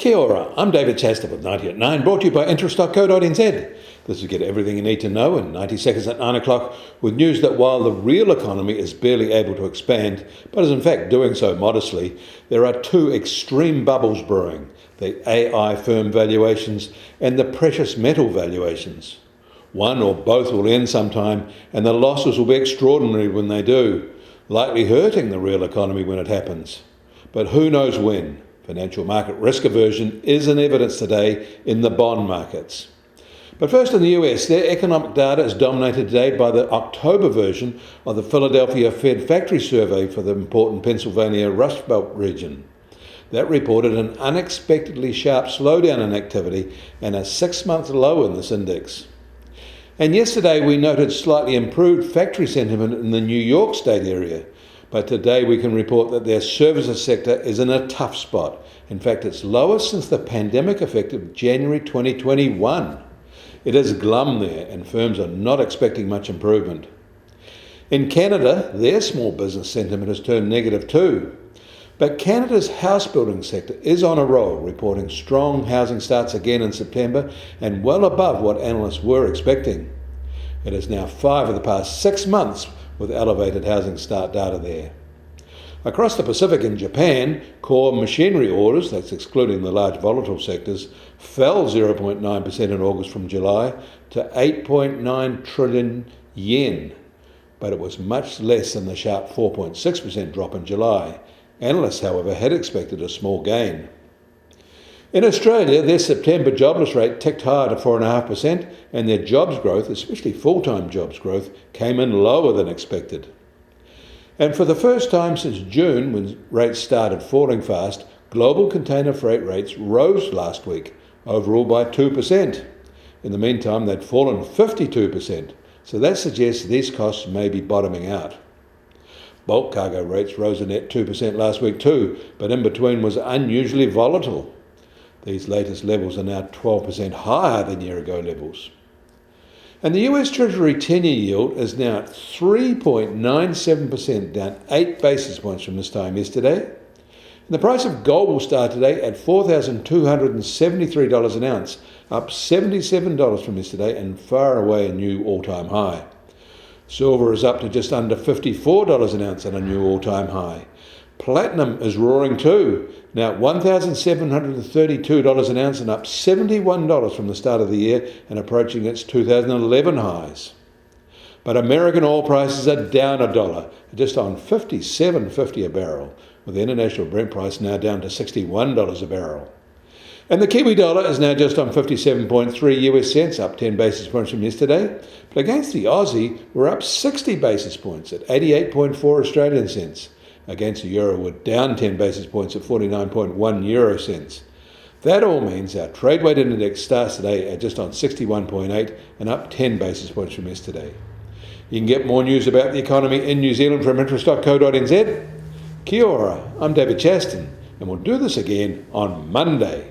Kia ora, I'm David Chester with 90 at 9, brought to you by interest.co.nz. This will get everything you need to know in 90 seconds at 9 o'clock, with news that while the real economy is barely able to expand, but is in fact doing so modestly, there are two extreme bubbles brewing: the AI firm valuations and the precious metal valuations. One or both will end sometime, and the losses will be extraordinary when they do, likely hurting the real economy when it happens. But who knows when? Financial market risk aversion is in evidence today in the bond markets. But first, in the US, their economic data is dominated today by the October version of the Philadelphia Fed Factory Survey for the important Pennsylvania Rust Belt region. That reported an unexpectedly sharp slowdown in activity and a 6-month low in this index. And yesterday we noted slightly improved factory sentiment in the New York State area. But today we can report that their services sector is in a tough spot. In fact, it's lowest since the pandemic affected January 2021. It is glum there, and firms are not expecting much improvement. In Canada, their small business sentiment has turned negative too. But Canada's house building sector is on a roll, reporting strong housing starts again in September and well above what analysts were expecting. It is now 5 of the past 6 months with elevated housing start data there. Across the Pacific in Japan, core machinery orders, that's excluding the large volatile sectors, fell 0.9% in August from July to 8.9 trillion yen, but it was much less than the sharp 4.6% drop in July. Analysts, however, had expected a small gain. In Australia, their September jobless rate ticked higher to 4.5%, and their jobs growth, especially full-time jobs growth, came in lower than expected. And for the first time since June, when rates started falling fast, global container freight rates rose last week, overall by 2%. In the meantime, they'd fallen 52%, so that suggests these costs may be bottoming out. Bulk cargo rates rose a net 2% last week too, but in between was unusually volatile. These latest levels are now 12% higher than year-ago levels. And the US Treasury 10-year yield is now at 3.97%, down 8 basis points from this time yesterday. And the price of gold will start today at $4,273 an ounce, up $77 from yesterday and far away a new all-time high. Silver is up to just under $54 an ounce at a new all-time high. Platinum is roaring too, now at $1,732 an ounce and up $71 from the start of the year and approaching its 2011 highs. But American oil prices are down $1, just on $57.50 a barrel, with the international Brent price now down to $61 a barrel. And the Kiwi dollar is now just on 57.3 US cents, up 10 basis points from yesterday. But against the Aussie, we're up 60 basis points at 88.4 Australian cents. Against the euro, we're down 10 basis points at 49.1 euro cents. That all means our trade weighted index starts today at just on 61.8 and up 10 basis points from yesterday. You can get more news about the economy in New Zealand from interest.co.nz. Kia ora, I'm David Chaston, and we'll do this again on Monday.